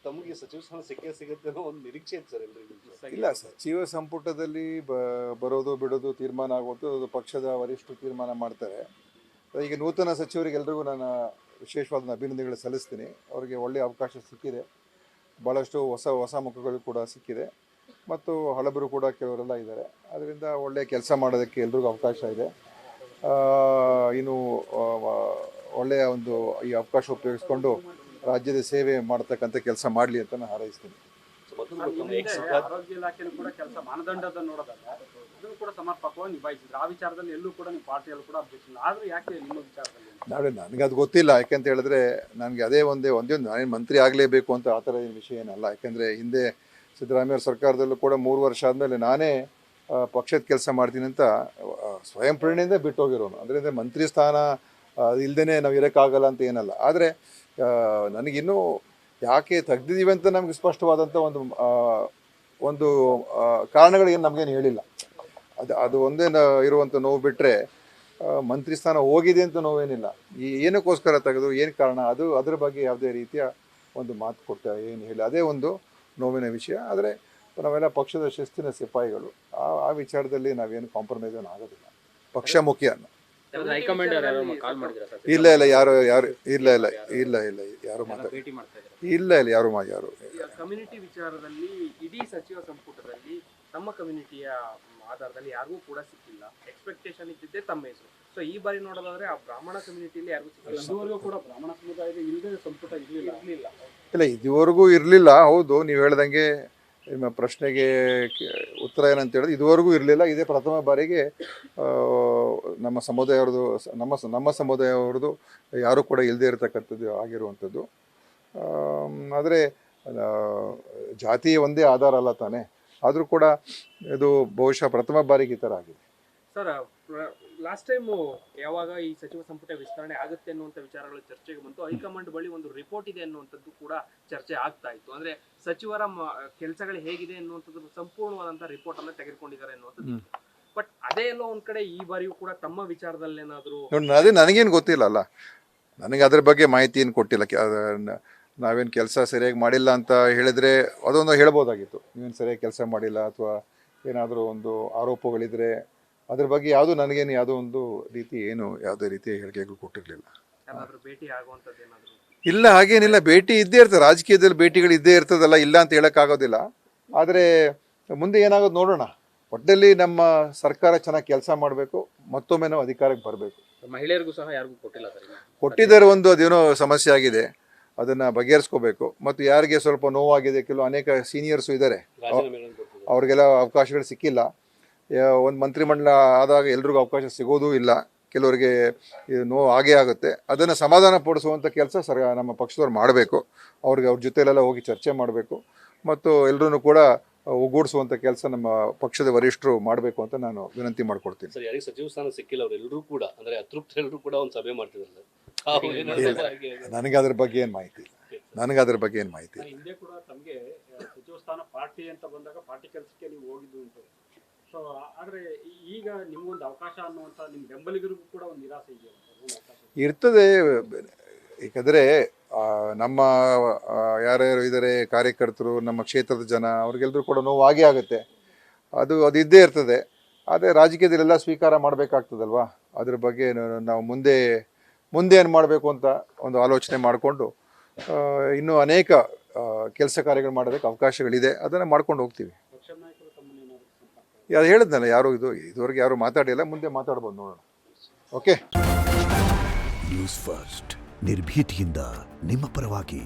ತಮಗೆ ಸಚಿವ ಸ್ಥಾನ ಸಿಗುತ್ತೆ ಅನ್ನೋ ಒಂದು ನಿರೀಕ್ಷೆ ಇದೆ ಸರ್ ಎಲ್ರಿಗೂ. ಇಲ್ಲ, ಸಚಿವ ಸಂಪುಟದಲ್ಲಿ ಬರೋದು ಬಿಡೋದು ತೀರ್ಮಾನ ಆಗೋದು ಅದು ಪಕ್ಷದ ವರಿಷ್ಠರು ತೀರ್ಮಾನ ಮಾಡ್ತಾರೆ. ಈಗ ನೂತನ ಸಚಿವರಿಗೆಲ್ರಿಗೂ ನಾನು ವಿಶೇಷವಾದ ಅಭಿನಂದನೆಗಳು ಸಲ್ಲಿಸ್ತೀನಿ. ಅವರಿಗೆ ಒಳ್ಳೆಯ ಅವಕಾಶ ಸಿಕ್ಕಿದೆ, ಭಾಳಷ್ಟು ಹೊಸ ಮುಖಗಳು ಕೂಡ ಸಿಕ್ಕಿದೆ ಮತ್ತು ಹಳಬರು ಕೂಡ ಕೆಲವರೆಲ್ಲ ಇದ್ದಾರೆ. ಅದರಿಂದ ಒಳ್ಳೆಯ ಕೆಲಸ ಮಾಡೋದಕ್ಕೆ ಎಲ್ರಿಗೂ ಅವಕಾಶ ಇದೆ. ಇನ್ನು ಒಳ್ಳೆಯ ಒಂದು ಈ ಅವಕಾಶ ಉಪಯೋಗಿಸ್ಕೊಂಡು ರಾಜ್ಯದ ಸೇವೆ ಮಾಡತಕ್ಕಂಥ ಕೆಲಸ ಮಾಡಲಿ ಅಂತ ನಾನು ಹಾರೈಸ್ತೀನಿ. ಆರೋಗ್ಯ ಇಲಾಖೆನೂ ಕೂಡ ಕೆಲಸ ಮಾನದಂಡದ ನೋಡೋದಲ್ಲ, ಅದನ್ನು ಕೂಡ ಸಮರ್ಪಕವಾಗಿ ನಿಭಾಯಿಸಿದ್ರು. ಆ ವಿಚಾರದಲ್ಲಿ ಎಲ್ಲೂ ಕೂಡ ನಿಮ್ಮ ಪಾರ್ಟಿಯಲ್ಲೂ ಕೂಡ ಅಬ್ಜೆಕ್ಷನ್. ಆದರೂ ಯಾಕೆ ನಿಮ್ಮ ವಿಚಾರದಲ್ಲಿ ನನಗೆ ಅದು ಗೊತ್ತಿಲ್ಲ. ಯಾಕೆಂತ ಹೇಳಿದ್ರೆ ನನಗೆ ಅದೇ ಒಂದೇ ನಾನೇನು ಮಂತ್ರಿ ಆಗಲೇಬೇಕು ಅಂತ ಆ ಥರ ವಿಷಯ ಏನಲ್ಲ. ಯಾಕೆಂದರೆ ಹಿಂದೆ ಸಿದ್ದರಾಮಯ್ಯ ಸರ್ಕಾರದಲ್ಲೂ ಕೂಡ 3 ವರ್ಷ ಆದಮೇಲೆ ನಾನೇ ಪಕ್ಷದ ಕೆಲಸ ಮಾಡ್ತೀನಿ ಅಂತ ಸ್ವಯಂ ಪ್ರೇರಣೆಯಿಂದ ಬಿಟ್ಟು ಹೋಗಿರೋನು. ಅದರಿಂದ ಮಂತ್ರಿ ಸ್ಥಾನ ಇಲ್ಲದೇ ನಾವು ಇರೋಕ್ಕಾಗಲ್ಲ ಅಂತ ಏನಲ್ಲ. ಆದರೆ ನನಗಿನ್ನೂ ಯಾಕೆ ತೆಗ್ದಿದ್ದೀವಿ ಅಂತ ನಮಗೆ ಸ್ಪಷ್ಟವಾದಂಥ ಒಂದು ಕಾರಣಗಳೇನು ನಮಗೇನು ಹೇಳಿಲ್ಲ. ಅದು ಒಂದೇ ಇರುವಂಥ ನೋವು ಬಿಟ್ಟರೆ ಮಂತ್ರಿ ಸ್ಥಾನ ಹೋಗಿದೆ ಅಂತ ನೋವೇನಿಲ್ಲ. ಏನಕ್ಕೋಸ್ಕರ ತೆಗೆದು ಏನು ಕಾರಣ ಅದ್ರ ಬಗ್ಗೆ ಯಾವುದೇ ರೀತಿಯ ಒಂದು ಮಾತು ಕೊಡ್ತಾ ಏನು ಹೇಳಿ ಅದೇ ಒಂದು ನೋವಿನ ವಿಷಯ. ಆದರೆ ನಾವೆಲ್ಲ ಪಕ್ಷದ ಶಿಸ್ತಿನ ಸಿಪಾಯಿಗಳು. ಆ ವಿಚಾರದಲ್ಲಿ ನಾವೇನು ಕಾಂಪ್ರಮೈಸ್ ಆಗೋದಿಲ್ಲ. ಪಕ್ಷ ಮುಖ್ಯ. ಇಲ್ಲ ಯಾರು ಕಮ್ಯುನಿಟಿ ವಿಚಾರದಲ್ಲಿ ಇಡೀ ಸಚಿವ ಸಂಪುಟದಲ್ಲಿ ತಮ್ಮ ಕಮ್ಯುನಿಟಿಯ ಆಧಾರದಲ್ಲಿ ಯಾರಿಗೂ ಕೂಡ ಸಿಕ್ಕಿಲ್ಲ. ಎಕ್ಸ್ಪೆಕ್ಟೇಷನ್ ಇದ್ದಿದ್ದೆ ತಮ್ಮ ಹೆಸರು. ಸೊ ಈ ಬಾರಿ ನೋಡೋದಾದ್ರೆ ಆ ಬ್ರಾಹ್ಮಣ ಕಮ್ಯುನಿಟಿಯಲ್ಲಿ ಯಾರಿಗೂ ಸಿಕ್ಕಿಲ್ಲ. ಇದುವರೆಗೂ ಕೂಡ ಬ್ರಾಹ್ಮಣ ಸಮುದಾಯದ ಇಲ್ಲದೆ ಸಂಪುಟ ಇರಲಿಲ್ಲ. ಇದುವರೆಗೂ ಇರಲಿಲ್ಲ. ಹೌದು, ನೀವು ಹೇಳ್ದಂಗೆ ನಿಮ್ಮ ಪ್ರಶ್ನೆಗೆ ಉತ್ತರ ಏನಂತ ಹೇಳಿದ್ರೆ ಇದುವರೆಗೂ ಇರಲಿಲ್ಲ. ಇದೇ ಪ್ರಥಮ ಬಾರಿಗೆ ನಮ್ಮ ಸಮುದಾಯವ್ರದ್ದು ಯಾರೂ ಕೂಡ ಇಲ್ಲದೆ ಇರತಕ್ಕಂಥದ್ದು ಆಗಿರುವಂಥದ್ದು. ಆದರೆ ಜಾತಿ ಒಂದೇ ಆಧಾರ ಅಲ್ಲ ತಾನೇ. ಆದರೂ ಕೂಡ ಇದು ಬಹುಶಃ ಪ್ರಥಮ ಬಾರಿಗೆ ಈ ಥರ ಆಗಿದೆ. ಸರ್, ಲಾಸ್ಟ್ ಟೈಮು ಯಾವಾಗ ಈ ಸಚಿವ ಸಂಪುಟ ವಿಸ್ತರಣೆ ಆಗುತ್ತೆ ಅನ್ನುವಂಥ ವಿಚಾರಗಳು ಚರ್ಚೆಗೆ ಬಂತು, ಹೈಕಮಾಂಡ್ ಬಳಿ ಒಂದು ರಿಪೋರ್ಟ್ ಇದೆ ಅನ್ನುವಂಥದ್ದು ಕೂಡ ಚರ್ಚೆ ಆಗ್ತಾ ಇತ್ತು. ಅಂದ್ರೆ ಸಚಿವರ ಕೆಲಸಗಳು ಹೇಗಿದೆ ಅನ್ನುವಂಥದ್ದು ಸಂಪೂರ್ಣವಾದಂತಹ ರಿಪೋರ್ಟ್ ಅನ್ನ ತೆಗೆದುಕೊಂಡಿದ್ದಾರೆ ಅನ್ನುವಂಥದ್ದು. ಬಟ್ ಅದೇ ಎಲ್ಲೋ ಒಂದ್ ಕಡೆ ಈ ಬಾರಿಯೂ ಕೂಡ ತಮ್ಮ ವಿಚಾರದಲ್ಲಿ ಏನಾದ್ರು ಅದೇ ನನಗೇನು ಗೊತ್ತಿಲ್ಲ ಅಲ್ಲ. ನನಗೆ ಅದ್ರ ಬಗ್ಗೆ ಮಾಹಿತಿ ಏನು ಕೊಟ್ಟಿಲ್ಲ. ನಾವೇನು ಕೆಲಸ ಸರಿಯಾಗಿ ಮಾಡಿಲ್ಲ ಅಂತ ಹೇಳಿದ್ರೆ ಅದೊಂದು ಹೇಳ್ಬೋದಾಗಿತ್ತು. ನೀವೇನು ಸರಿಯಾಗಿ ಕೆಲಸ ಮಾಡಿಲ್ಲ ಅಥವಾ ಏನಾದರೂ ಒಂದು ಆರೋಪಗಳಿದ್ರೆ ಅದ್ರ ಬಗ್ಗೆ ಯಾವುದೋ ಒಂದು ರೀತಿ ಯಾವುದೇ ರೀತಿಯ ಹೇಳಿಕೆಗಳು ಕೊಟ್ಟಿರಲಿಲ್ಲ. ಇಲ್ಲ, ಹಾಗೇನಿಲ್ಲ. ಭೇಟಿ ಇದ್ದೇ ಇರ್ತದೆ, ರಾಜಕೀಯದಲ್ಲಿ ಭೇಟಿಗಳು ಇದ್ದೇ ಇರ್ತದಲ್ಲ, ಇಲ್ಲ ಅಂತ ಹೇಳೋಕ್ಕಾಗೋದಿಲ್ಲ. ಆದರೆ ಮುಂದೆ ಏನಾಗೋದು ನೋಡೋಣ. ಒಟ್ಟಲ್ಲಿ ನಮ್ಮ ಸರ್ಕಾರ ಚೆನ್ನಾಗಿ ಕೆಲಸ ಮಾಡಬೇಕು, ಮತ್ತೊಮ್ಮೆ ನಾವು ಅಧಿಕಾರಕ್ಕೆ ಬರಬೇಕು. ಮಹಿಳೆಯರಿಗೂ ಸಹ ಯಾರಿಗೂ ಕೊಟ್ಟಿಲ್ಲ. ಕೊಟ್ಟಿದ್ದಾರೆ, ಅದೇನೋ ಸಮಸ್ಯೆ ಆಗಿದೆ, ಅದನ್ನು ಬಗೆಹರಿಸ್ಕೋಬೇಕು. ಮತ್ತು ಯಾರಿಗೆ ಸ್ವಲ್ಪ ನೋವಾಗಿದೆ, ಅನೇಕ ಸೀನಿಯರ್ಸು ಇದ್ದಾರೆ, ಅವ್ರಿಗೆಲ್ಲ ಅವಕಾಶಗಳು ಸಿಕ್ಕಿಲ್ಲ. ಒಂದು ಮಂತ್ರಿಮಂಡಲ ಆದಾಗ ಎಲ್ರಿಗೂ ಅವಕಾಶ ಸಿಗೋದೂ ಇಲ್ಲ, ಕೆಲವರಿಗೆ ನೋವು ಆಗೇ ಆಗುತ್ತೆ. ಅದನ್ನು ಸಮಾಧಾನ ಪಡಿಸುವಂಥ ಕೆಲಸ ನಮ್ಮ ಪಕ್ಷದವ್ರು ಮಾಡಬೇಕು. ಅವ್ರ ಜೊತೆಲೆಲ್ಲ ಹೋಗಿ ಚರ್ಚೆ ಮಾಡಬೇಕು ಮತ್ತು ಎಲ್ಲರೂ ಕೂಡ ಒಗ್ಗೂಡಿಸುವಂಥ ಕೆಲಸ ನಮ್ಮ ಪಕ್ಷದ ವರಿಷ್ಠರು ಮಾಡಬೇಕು ಅಂತ ನಾನು ವಿನಂತಿ ಮಾಡ್ಕೊಡ್ತೀನಿ. ಸರ್, ಯಾರಿಗೆ ಸಚಿವ ಸ್ಥಾನ ಸಿಕ್ಕಿಲ್ಲ ಅವರೆಲ್ಲರೂ ಕೂಡ ಅಂದರೆ ಅತೃಪ್ತರೆಲ್ಲರೂ ಕೂಡ ಒಂದು ಸಭೆ ಮಾಡ್ತಿದ್ದಾರೆ. ನನಗೆ ಅದ್ರ ಬಗ್ಗೆ ಏನು ಮಾಹಿತಿ ಇಲ್ಲ. ಹಿಂದೆ ಕೂಡ ತಮಗೆ ಸಚಿವ ಸ್ಥಾನ ಪಾರ್ಟಿ ಅಂತ ಬಂದಾಗ ಪಾರ್ಟಿ ಕೆಲಸಕ್ಕೆ ನೀವು ಹೋಗಿದ್ದು ಉಂಟು. ಸೊ ಆದರೆ ಈಗ ನಿಮ್ಗೊಂದು ಅವಕಾಶ ಅನ್ನುವಂಥ ನಿಮ್ಮ ಬೆಂಬಲಿಗರಿಗೂ ಕೂಡ ಒಂದು ನಿರಾಸೆ ಇರ್ತದೆ. ಏಕೆಂದರೆ ನಮ್ಮ ಯಾರ್ಯಾರು ಇದ್ದಾರೆ ಕಾರ್ಯಕರ್ತರು, ನಮ್ಮ ಕ್ಷೇತ್ರದ ಜನ, ಅವ್ರಿಗೆಲ್ಲರೂ ಕೂಡ ನೋವು ಆಗೇ ಆಗುತ್ತೆ. ಅದು ಇದ್ದೇ ಇರ್ತದೆ. ಆದರೆ ರಾಜಕೀಯದಲ್ಲೆಲ್ಲ ಸ್ವೀಕಾರ ಮಾಡಬೇಕಾಗ್ತದಲ್ವ. ಅದ್ರ ಬಗ್ಗೆ ನಾವು ಮುಂದೆ ಏನು ಮಾಡಬೇಕು ಅಂತ ಒಂದು ಆಲೋಚನೆ ಮಾಡಿಕೊಂಡು ಇನ್ನೂ ಅನೇಕ ಕೆಲಸ ಕಾರ್ಯಗಳು ಮಾಡೋದಕ್ಕೆ ಅವಕಾಶಗಳಿದೆ. ಅದನ್ನು ಮಾಡ್ಕೊಂಡು ಹೋಗ್ತೀವಿ. ಅದು ಹೇಳಿದ್ನಲ್ಲ, ಇದುವರೆಗೆ ಯಾರು ಮಾತಾಡಿಲ್ಲ, ಮುಂದೆ ಮಾತಾಡ್ಬೋದು, ನೋಡೋಣ. ಓಕೆ. ನ್ಯೂಸ್ ಫಸ್ಟ್, ನಿರ್ಭೀತಿಯಿಂದ ನಿಮ್ಮ ಪರವಾಗಿ.